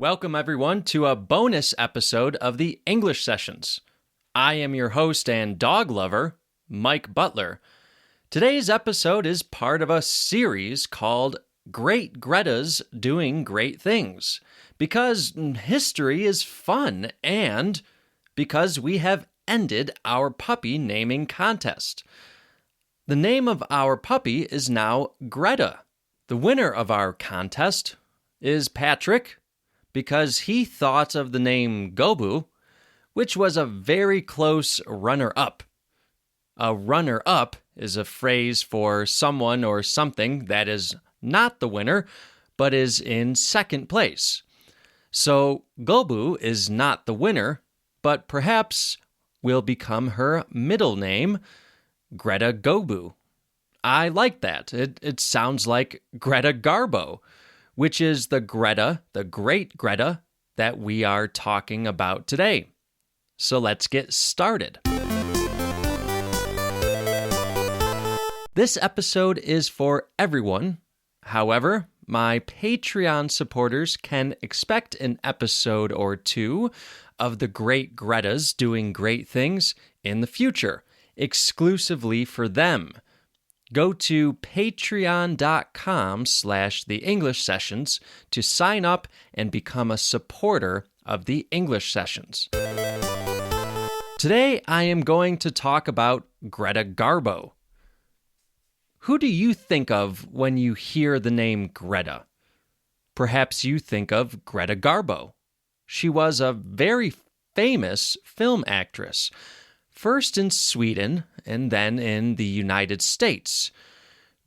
Welcome, everyone, to a bonus episode of the English Sessions. I am your host and dog lover, Mike Butler. Today's episode is part of a series called Great Greta's Doing Great Things, because history is fun and because we have ended our puppy naming contest. The name of our puppy is now Greta. The winner of our contest is Patrick, because he thought of the name Gobou, which was a very close runner-up. A runner-up is a phrase for someone or something that is not the winner, but is in second place. So Gobou is not the winner, but perhaps will become her middle name, Greta Gobou. I like that. It sounds like Greta Garbo, which is the Greta, the Great Greta, that we are talking about today. So let's get started. This episode is for everyone. However, my Patreon supporters can expect an episode or two of the Great Gretas doing great things in the future, exclusively for them. Go to patreon.com/theenglishsessions to sign up and become a supporter of the English Sessions. Today, I am going to talk about Greta Garbo. Who do you think of when you hear the name Greta? Perhaps you think of Greta Garbo. She was a very famous film actress, first in Sweden and then in the United States.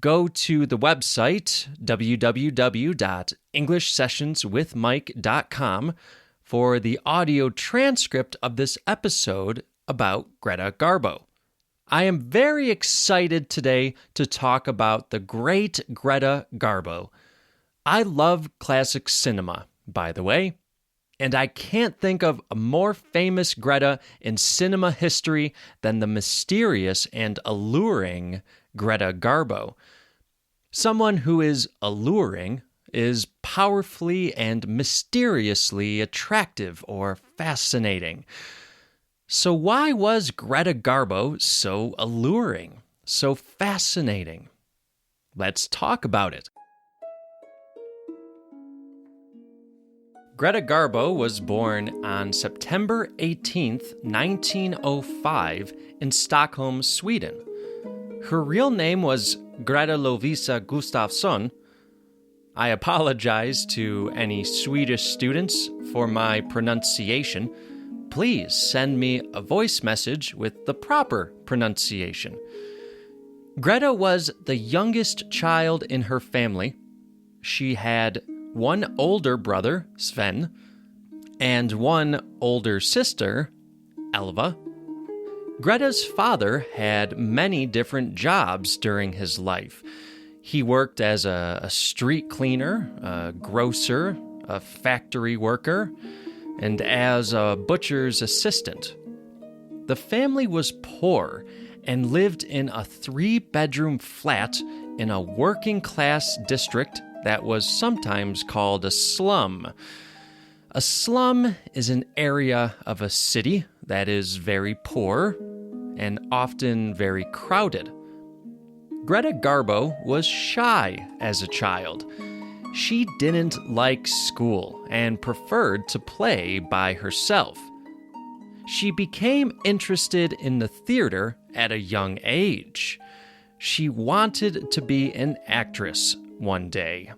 Go to the website www.englishsessionswithmike.com for the audio transcript of this episode about Greta Garbo. I am very excited today to talk about the great Greta Garbo. I love classic cinema, by the way, and I can't think of a more famous Greta in cinema history than the mysterious and alluring Greta Garbo. Someone who is alluring is powerfully and mysteriously attractive or fascinating. So why was Greta Garbo so alluring, so fascinating? Let's talk about it. Greta Garbo was born on September 18th, 1905 in Stockholm, Sweden. Her real name was Greta Lovisa Gustafsson. I apologize to any Swedish students for my pronunciation. Please send me a voice message with the proper pronunciation. Greta was the youngest child in her family. She had one older brother, Sven, and one older sister, Elva. Greta's father had many different jobs during his life. He worked as a street cleaner, a grocer, a factory worker, and as a butcher's assistant. The family was poor and lived in a 3-bedroom flat in a working-class district that was sometimes called a slum. A slum is an area of a city that is very poor and often very crowded. Greta Garbo was shy as a child. She didn't like school and preferred to play by herself. She became interested in the theater at a young age. She wanted to be an actress one day.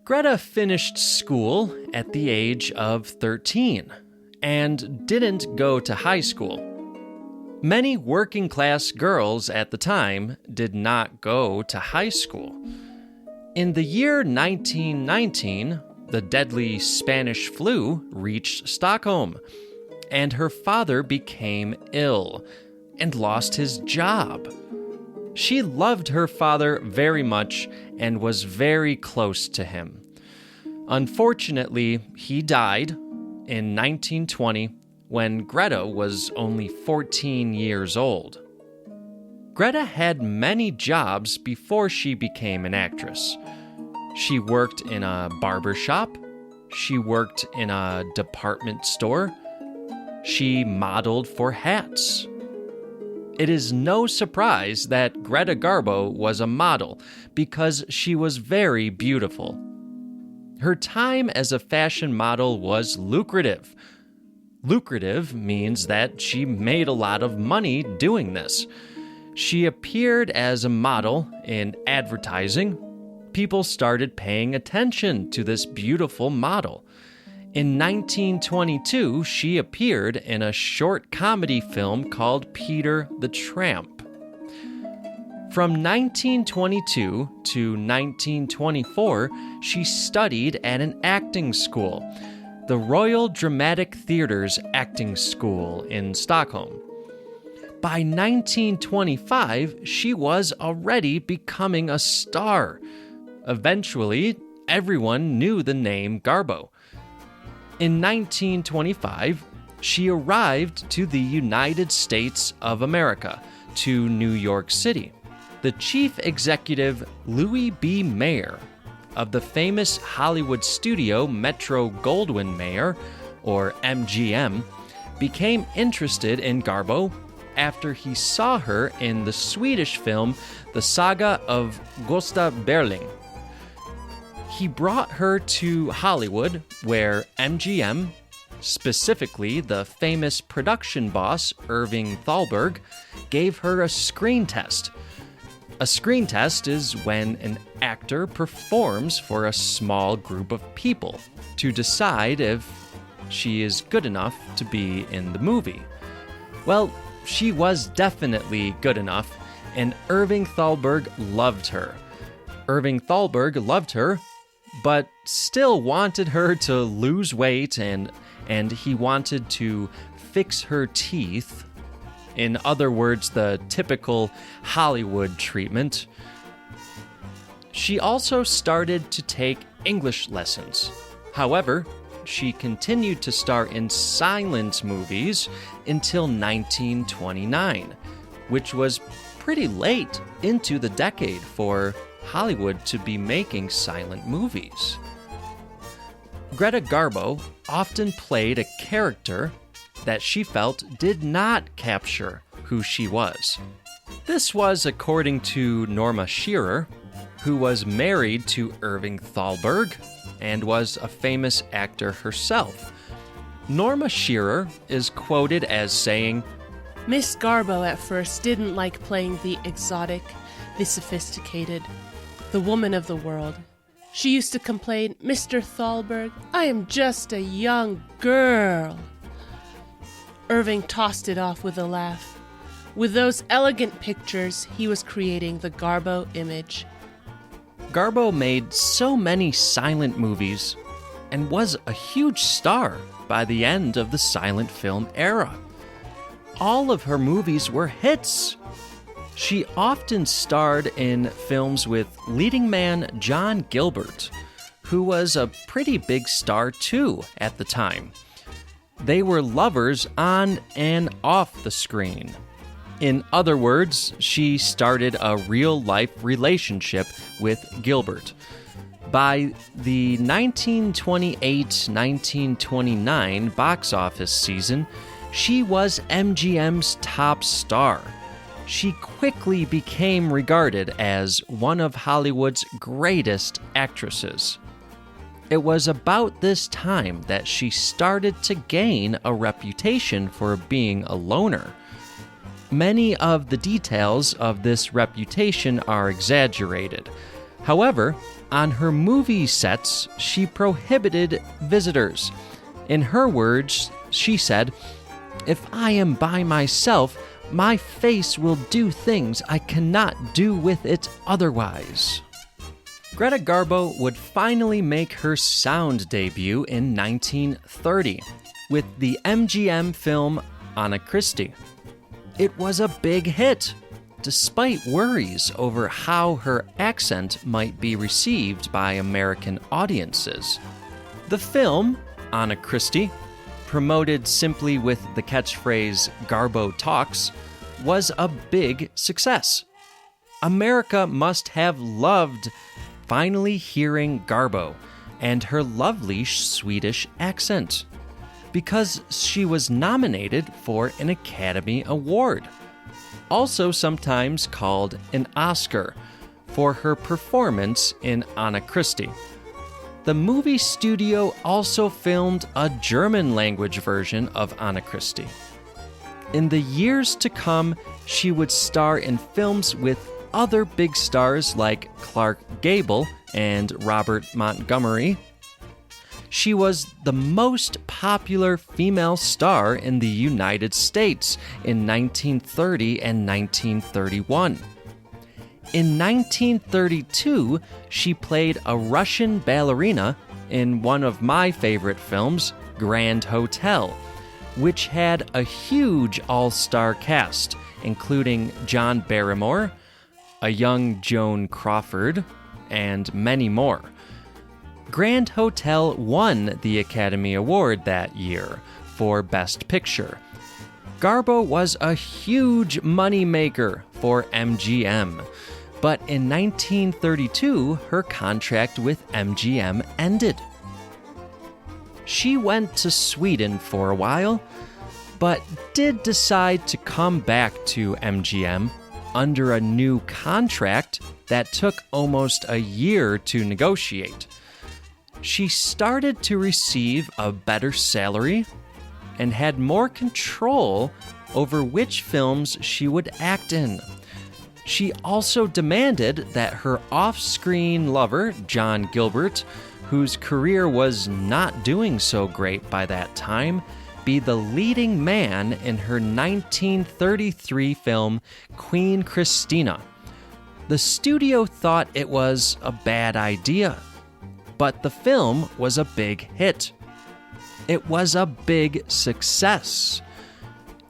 Greta finished school at the age of 13 and didn't go to high school. Many working-class girls at the time did not go to high school. In the year 1919, the deadly Spanish flu reached Stockholm, and her father became ill and lost his job. She loved her father very much and was very close to him. Unfortunately, he died in 1920 when Greta was only 14 years old. Greta had many jobs before she became an actress. She worked in a barber shop. she worked in a department store. She modeled for hats. It is no surprise that Greta Garbo was a model because she was very beautiful. Her time as a fashion model was lucrative. Lucrative means that she made a lot of money doing this. She appeared as a model in advertising. People started paying attention to this beautiful model. In 1922, she appeared in a short comedy film called Peter the Tramp. From 1922 to 1924, she studied at an acting school, the Royal Dramatic Theatre's acting school in Stockholm. By 1925, she was already becoming a star. Eventually, everyone knew the name Garbo. In 1925, she arrived to the United States of America, to New York City. The chief executive, Louis B. Mayer, of the famous Hollywood studio Metro-Goldwyn-Mayer, or MGM, became interested in Garbo after he saw her in the Swedish film The Saga of Gösta Berling. He brought her to Hollywood, where MGM, specifically the famous production boss Irving Thalberg, gave her a screen test. A screen test is when an actor performs for a small group of people to decide if she is good enough to be in the movie. Well, she was definitely good enough, and Irving Thalberg loved her. Irving Thalberg loved her, but still wanted her to lose weight and he wanted to fix her teeth. In other words, the typical Hollywood treatment. She also started to take English lessons. However, she continued to star in silent movies until 1929, which was pretty late into the decade for Hollywood to be making silent movies. Greta Garbo often played a character that she felt did not capture who she was. This was according to Norma Shearer, who was married to Irving Thalberg and was a famous actor herself. Norma Shearer is quoted as saying, Miss Garbo at first didn't like playing the exotic, the sophisticated, the woman of the world. She used to complain, Mr. Thalberg, I am just a young girl. Irving tossed it off with a laugh. With those elegant pictures, he was creating the Garbo image. Garbo made so many silent movies and was a huge star by the end of the silent film era. All of her movies were hits. She often starred in films with leading man John Gilbert, who was a pretty big star too at the time. They were lovers on and off the screen. In other words, she started a real-life relationship with Gilbert. By the 1928-1929 box office season, she was MGM's top star. She quickly became regarded as one of Hollywood's greatest actresses. It was about this time that she started to gain a reputation for being a loner. Many of the details of this reputation are exaggerated. However, on her movie sets, she prohibited visitors. In her words, she said, "If I am by myself, my face will do things I cannot do with it otherwise." Greta Garbo would finally make her sound debut in 1930 with the MGM film Anna Christie. It was a big hit, despite worries over how her accent might be received by American audiences. The film, Anna Christie, promoted simply with the catchphrase "Garbo Talks," was a big success. America must have loved finally hearing Garbo, and her lovely Swedish accent, because she was nominated for an Academy Award, also sometimes called an Oscar, for her performance in Anna Christie. The movie studio also filmed a German-language version of Anna Christie. In the years to come, she would star in films with other big stars like Clark Gable and Robert Montgomery. She was the most popular female star in the United States in 1930 and 1931. In 1932, she played a Russian ballerina in one of my favorite films, Grand Hotel, which had a huge all-star cast, including John Barrymore, a young Joan Crawford, and many more. Grand Hotel won the Academy Award that year for Best Picture. Garbo was a huge moneymaker for MGM, but in 1932, her contract with MGM ended. She went to Sweden for a while, but did decide to come back to MGM under a new contract that took almost a year to negotiate. She started to receive a better salary and had more control over which films she would act in. She also demanded that her off-screen lover, John Gilbert, whose career was not doing so great by that time, be the leading man in her 1933 film Queen Christina. The studio thought it was a bad idea, but the film was a big hit. It was a big success.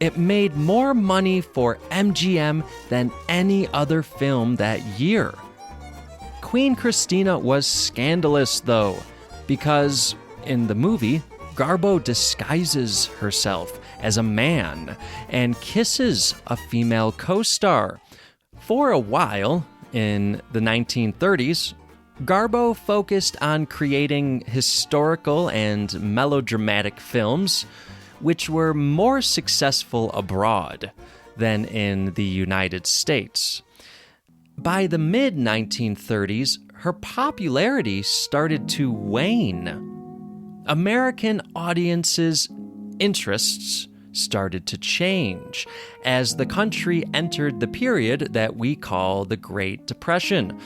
It made more money for MGM than any other film that year. Queen Christina was scandalous, though, because in the movie, Garbo disguises herself as a man and kisses a female co-star. For a while, in the 1930s, Garbo focused on creating historical and melodramatic films, which were more successful abroad than in the United States. By the mid-1930s, her popularity started to wane. American audiences' interests started to change as the country entered the period that we call the Great Depression.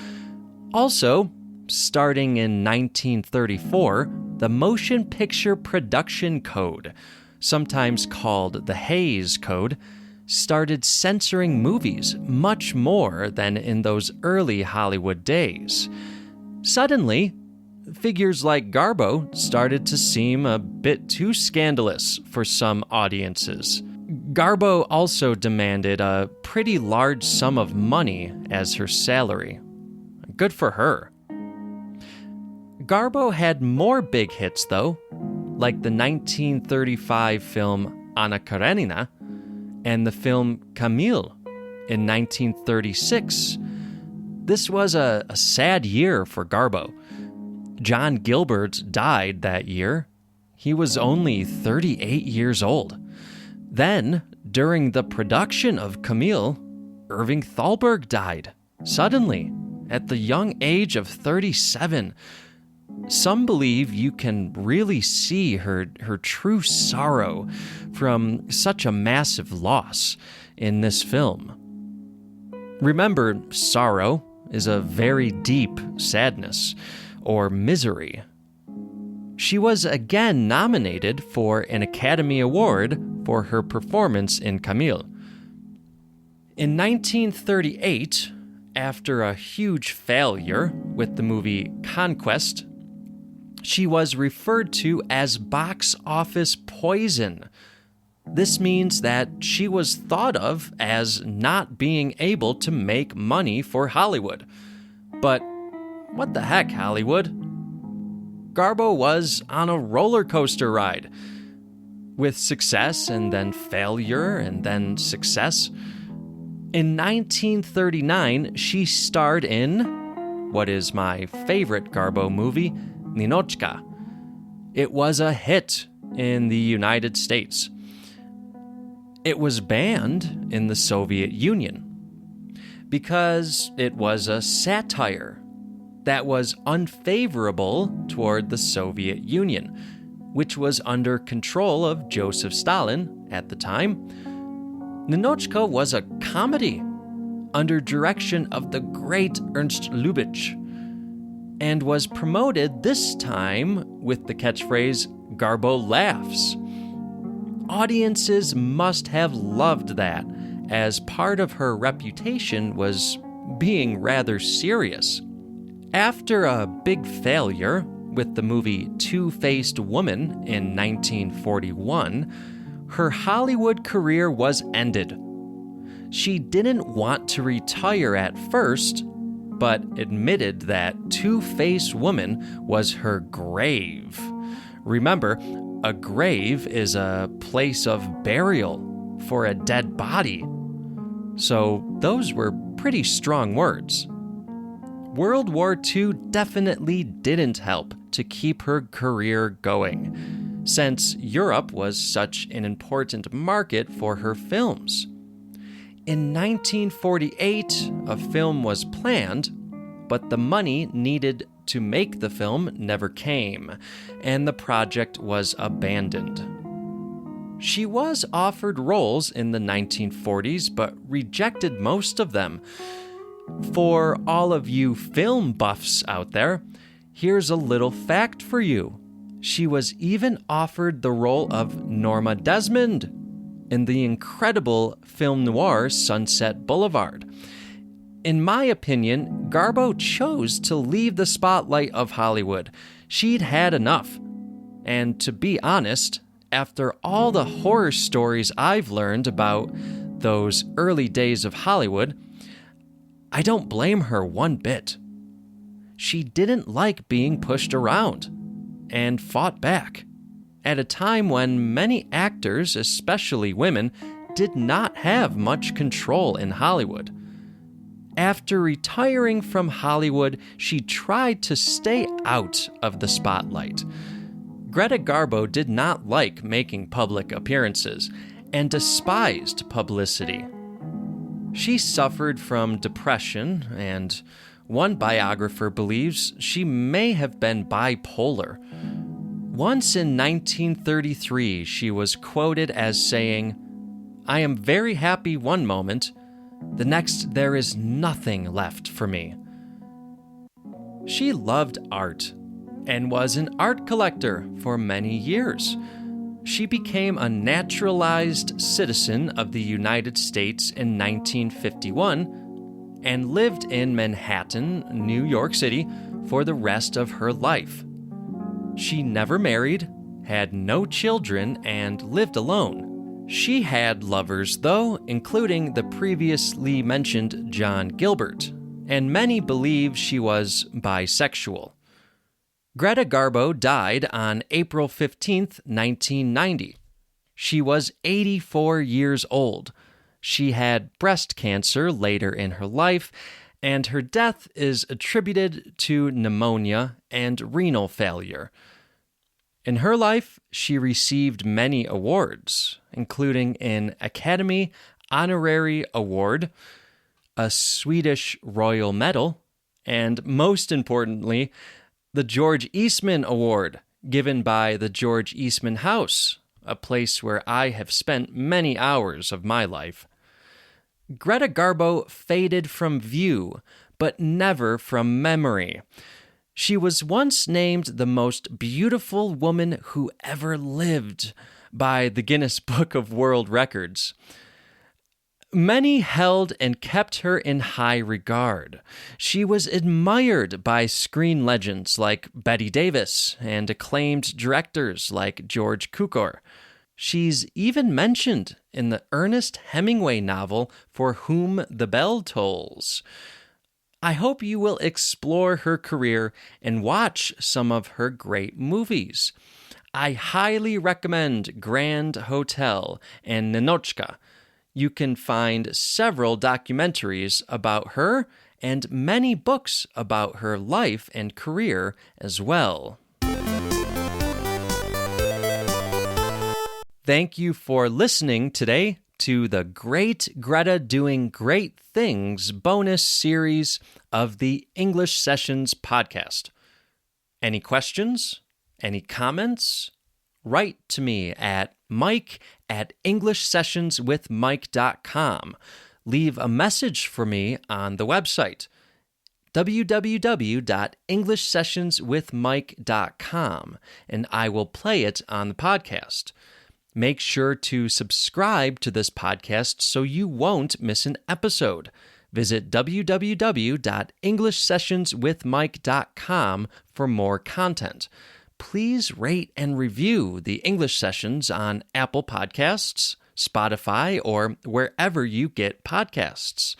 Also, starting in 1934, the Motion Picture Production Code, sometimes called the Hays Code, started censoring movies much more than in those early Hollywood days. Suddenly, figures like Garbo started to seem a bit too scandalous for some audiences. Garbo also demanded a pretty large sum of money as her salary. Good for her. Garbo had more big hits, though, like the 1935 film Anna Karenina and the film Camille in 1936. This was a sad year for Garbo. John Gilbert died that year. He was only 38 years old. Then, during the production of Camille, Irving Thalberg died, suddenly, at the young age of 37. Some believe you can really see her true sorrow from such a massive loss in this film. Remember, sorrow is a very deep sadness or misery. She was again nominated for an Academy Award for her performance in Camille. In 1938, after a huge failure with the movie Conquest, she was referred to as box office poison. This means that she was thought of as not being able to make money for Hollywood. But what the heck, Hollywood? Garbo was on a roller coaster ride, with success and then failure and then success. In 1939, she starred in what is my favorite Garbo movie, Ninochka. It was a hit in the United States. It was banned in the Soviet Union because it was a satire that was unfavorable toward the Soviet Union, which was under control of Joseph Stalin at the time. Ninochka was a comedy under direction of the great Ernst Lubitsch and was promoted this time with the catchphrase, Garbo laughs. Audiences must have loved that, as part of her reputation was being rather serious. After a big failure with the movie Two-Faced Woman in 1941, her Hollywood career was ended. She didn't want to retire at first, but admitted that Two-Faced Woman was her grave. Remember, a grave is a place of burial for a dead body. So those were pretty strong words. World War II definitely didn't help to keep her career going, since Europe was such an important market for her films. In 1948, a film was planned, but the money needed to make the film never came, and the project was abandoned. She was offered roles in the 1940s, but rejected most of them. For all of you film buffs out there, here's a little fact for you. She was even offered the role of Norma Desmond in the incredible film noir Sunset Boulevard. In my opinion, Garbo chose to leave the spotlight of Hollywood. She'd had enough. And to be honest, after all the horror stories I've learned about those early days of Hollywood, I don't blame her one bit. She didn't like being pushed around and fought back at a time when many actors, especially women, did not have much control in Hollywood. After retiring from Hollywood, she tried to stay out of the spotlight. Greta Garbo did not like making public appearances and despised publicity. She suffered from depression, and one biographer believes she may have been bipolar. Once in 1933, she was quoted as saying, "I am very happy one moment, the next there is nothing left for me." She loved art and was an art collector for many years. She became a naturalized citizen of the United States in 1951 and lived in Manhattan, New York City, for the rest of her life. She never married, had no children, and lived alone. She had lovers, though, including the previously mentioned John Gilbert, and many believe she was bisexual. Greta Garbo died on April 15, 1990. She was 84 years old. She had breast cancer later in her life, and her death is attributed to pneumonia and renal failure. In her life, she received many awards, including an Academy Honorary Award, a Swedish Royal Medal, and most importantly, the George Eastman Award, given by the George Eastman House, a place where I have spent many hours of my life. Greta Garbo faded from view, but never from memory. She was once named the most beautiful woman who ever lived by the Guinness Book of World Records. Many held and kept her in high regard. She was admired by screen legends like Bette Davis and acclaimed directors like George Cukor. She's even mentioned in the Ernest Hemingway novel For Whom the Bell Tolls. I hope you will explore her career and watch some of her great movies. I highly recommend Grand Hotel and Ninochka. You can find several documentaries about her and many books about her life and career as well. Thank you for listening today to the Great Greta Doing Great Things bonus series of the English Sessions podcast. Any questions? Any comments? Write to me at mike@englishsessionswithmike.com. Leave a message for me on the website, www.englishsessionswithmike.com, and I will play it on the podcast. Make sure to subscribe to this podcast so you won't miss an episode. Visit www.englishsessionswithmike.com for more content. Please rate and review the English Sessions on Apple Podcasts, Spotify, or wherever you get podcasts.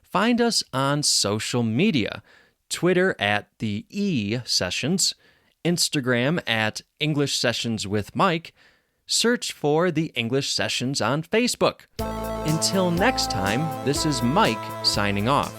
Find us on social media, Twitter at the E-Sessions, Instagram at English Sessions with Mike. Search for the English Sessions on Facebook. Until next time, this is Mike signing off.